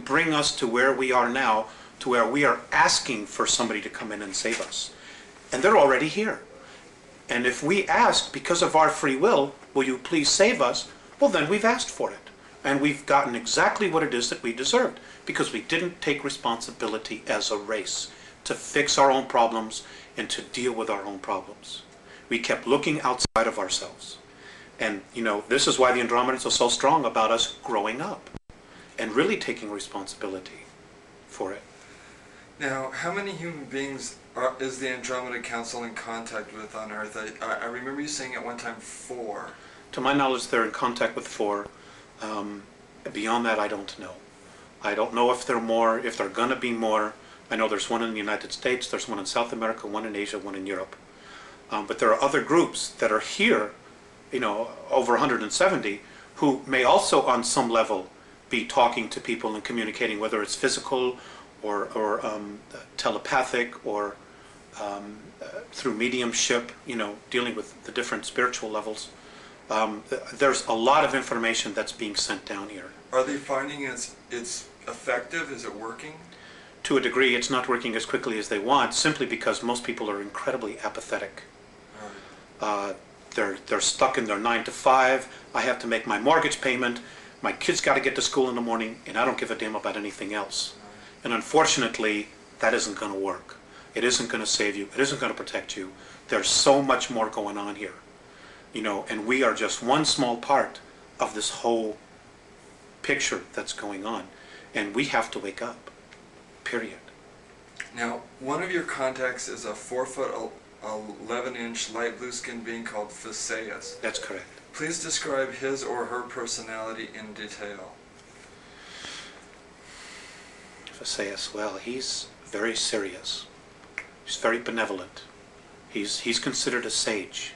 bring us to where we are now, to where we are asking for somebody to come in and save us. And they're already here. And if we ask, because of our free will, will you please save us? Well, then we've asked for it. And we've gotten exactly what it is that we deserved, because we didn't take responsibility as a race to fix our own problems and to deal with our own problems. We kept looking outside of ourselves. And, you know, this is why the Andromedans are so strong about us growing up and really taking responsibility for it. Now, how many human beings is the Andromeda Council in contact with on Earth? I remember you saying at one time 4. To my knowledge, they're in contact with 4. Beyond that, I don't know. I don't know if there are more, if there are going to be more. I know there's one in the United States, there's one in South America, one in Asia, one in Europe. But there are other groups that are here, you know, over 170, who may also on some level be talking to people and communicating, whether it's physical or telepathic or through mediumship, you know, dealing with the different spiritual levels. There's a lot of information that's being sent down here. Are they finding it's effective? Is it working? To a degree, it's not working as quickly as they want, simply because most people are incredibly apathetic. They're stuck in their 9 to 5. I have to make my mortgage payment. My kids got to get to school in the morning, and I don't give a damn about anything else. And unfortunately, that isn't going to work. It isn't going to save you. It isn't going to protect you. There's so much more going on here, you know, and we are just one small part of this whole picture that's going on, and we have to wake up. Period. Now, one of your contacts is a 4'11" light blue skinned being called Theseus. That's correct. Please describe his or her personality in detail. Theseus, well, he's very serious. He's very benevolent. He's considered a sage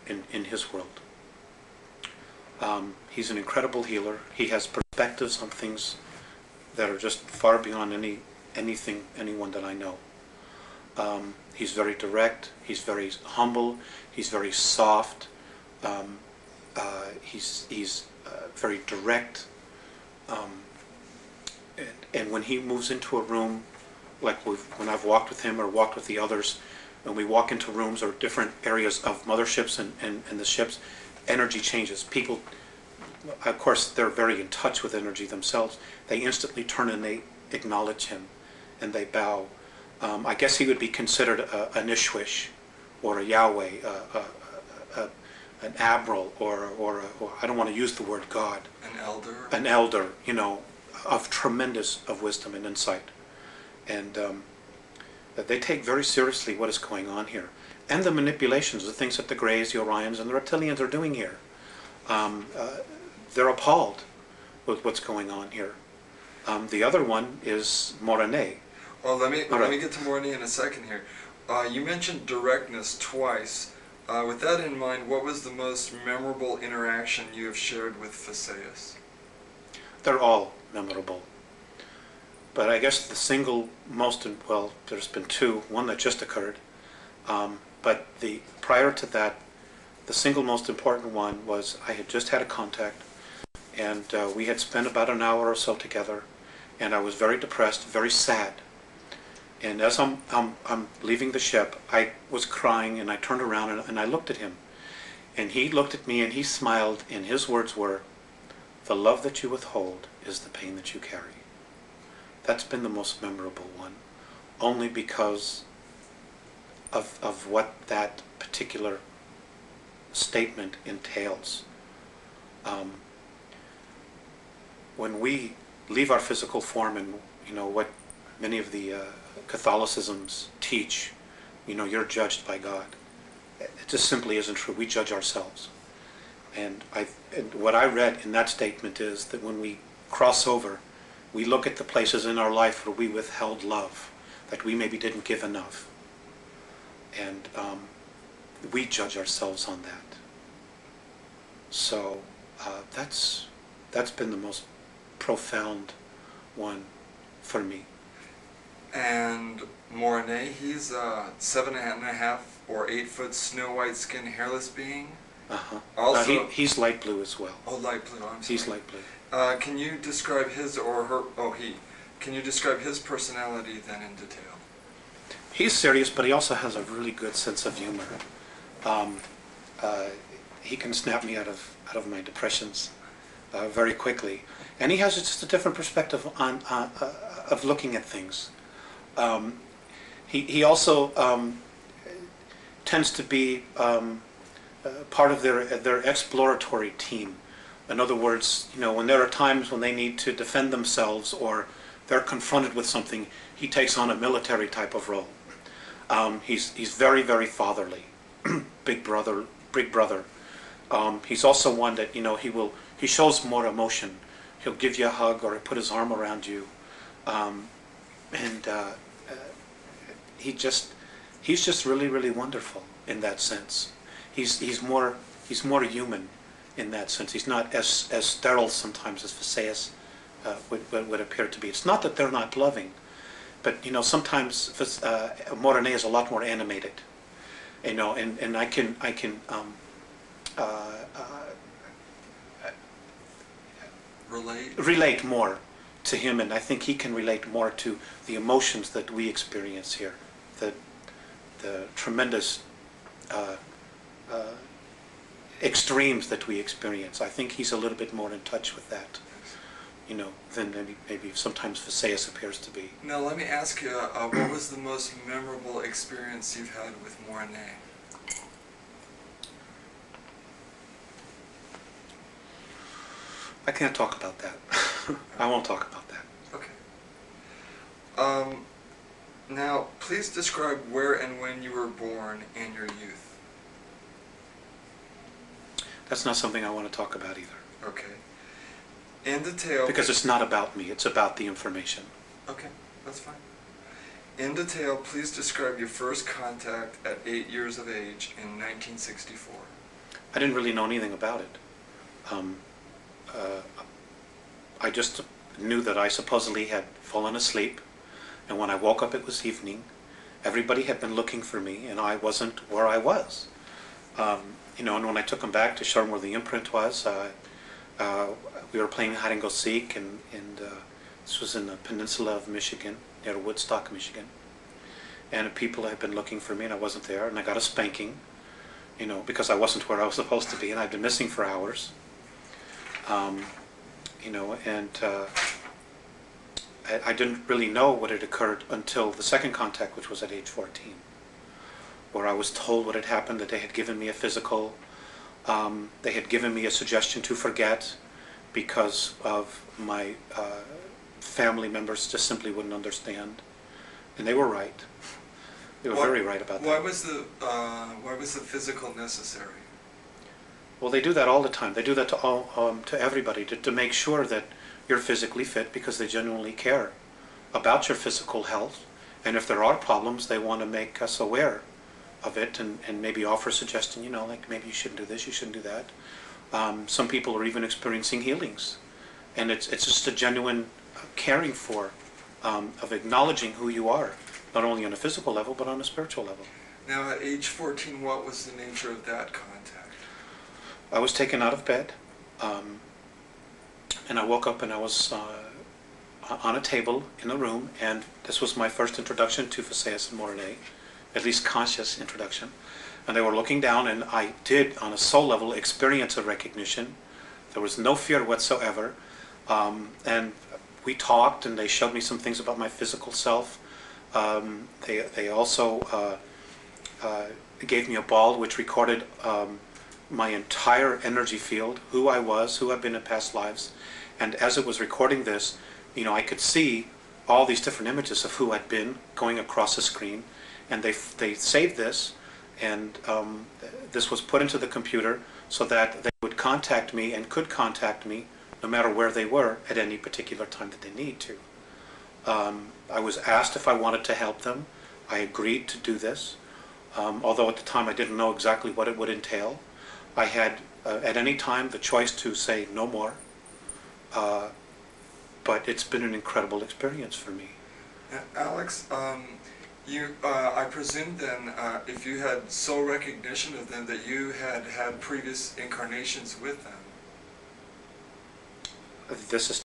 in his world. He's an incredible healer. He has perspectives on things that are just far beyond anyone that I know. He's very direct. He's very humble. He's very soft. He's very direct. And when he moves into a room, like when I've walked with him or walked with the others, when we walk into rooms or different areas of motherships and the ships, energy changes. People, of course, they're very in touch with energy themselves. They instantly turn and they acknowledge him and they bow. I guess he would be considered an Ishwish or a Yahweh, an admiral, or I don't want to use the word God. An elder? An elder, you know, of tremendous of wisdom and insight. And they take very seriously what is going on here. And the manipulations, the things that the Greys, the Orions, and the Reptilians are doing here. They're appalled with what's going on here. The other one is Morane. Well, let me get to Morane in a second here. You mentioned directness twice. With that in mind, what was the most memorable interaction you have shared with Theseus? They're all memorable. But I guess the single most, well, there's been 2, one that just occurred. But prior to that, the single most important one was I had just had a contact, and we had spent about an hour or so together, and I was very depressed, very sad. And as I'm leaving the ship, I was crying, and I turned around and I looked at him. And he looked at me and he smiled, and his words were, "The love that you withhold is the pain that you carry." That's been the most memorable one, only because of what that particular statement entails. When we leave our physical form, and you know what many of the Catholicisms teach, you know, you're judged by God. It just simply isn't true. We judge ourselves. And what I read in that statement is that when we cross over, we look at the places in our life where we withheld love, that we maybe didn't give enough. And we judge ourselves on that. So that's been the most profound one for me. And Morane, he's a 7.5 or 8 foot snow white skinned hairless being. Uh-huh. Also, he's light blue as well. Oh, light blue. I'm sorry. He's light blue. Can you describe his or her, can you describe his personality then in detail? He's serious, but he also has a really good sense of humor. He can snap me out of my depressions very quickly, and he has just a different perspective on of looking at things. He also tends to be part of their exploratory team. In other words, when there are times when they need to defend themselves or they're confronted with something, he takes on a military type of role. He's very, very fatherly, big brother. He's also one that he shows more emotion. He'll give you a hug or he'll put his arm around you, and he's just really, really wonderful in that sense. He's more human in that sense. He's not as sterile sometimes as Phaseus would appear to be. It's not that they're not loving, but sometimes Morene is a lot more animated, and I can relate more to him, and I think he can relate more to the emotions that we experience here, the tremendous extremes that we experience. I think he's a little bit more in touch with that, than maybe sometimes Phaseus appears to be. Now let me ask you, what was the most memorable experience you've had with Morene? I can't talk about that. I won't talk about that. Okay. Now, please describe where and when you were born and your youth. That's not something I want to talk about either. Okay. In detail... Because it's not about me, it's about the information. Okay, that's fine. In detail, please describe your first contact at 8 years of age in 1964. I didn't really know anything about it. I just knew that I supposedly had fallen asleep, and when I woke up it was evening. Everybody had been looking for me, and I wasn't where I was. And when I took them back to show them where the imprint was, we were playing hide and go seek, and this was in the peninsula of Michigan, near Woodstock, Michigan. And people had been looking for me, and I wasn't there, and I got a spanking, because I wasn't where I was supposed to be, and I'd been missing for hours. I didn't really know what had occurred until the second contact, which was at age 14, where I was told what had happened, that they had given me a physical, they had given me a suggestion to forget because of my family members just simply wouldn't understand, and they were right. They were very right about that. Why was the physical necessary? Well, they do that all the time. They do that to everybody, to make sure that you're physically fit, because they genuinely care about your physical health. And if there are problems, they want to make us aware of it and maybe offer a suggestion, like maybe you shouldn't do this, you shouldn't do that. Some people are even experiencing healings. And it's just a genuine caring for, of acknowledging who you are, not only on a physical level, but on a spiritual level. Now, at age 14, what was the nature of that contact? I was taken out of bed, and I woke up and I was on a table in a room, and this was my first introduction to Phaseus and Morene, at least conscious introduction. And they were looking down, and I did, on a soul level, experience a recognition. There was no fear whatsoever, and we talked, and they showed me some things about my physical self. They also gave me a ball which recorded my entire energy field, who I was, who I've been in past lives. And as it was recording this, I could see all these different images of who I'd been going across the screen. And they saved this, and this was put into the computer so that they would contact me and could contact me no matter where they were at any particular time that they need to. I was asked if I wanted to help them. I agreed to do this, although at the time I didn't know exactly what it would entail. I had, at any time, the choice to say no more, but it's been an incredible experience for me. Alex, I presume then, if you had soul recognition of them, that you had had previous incarnations with them. this is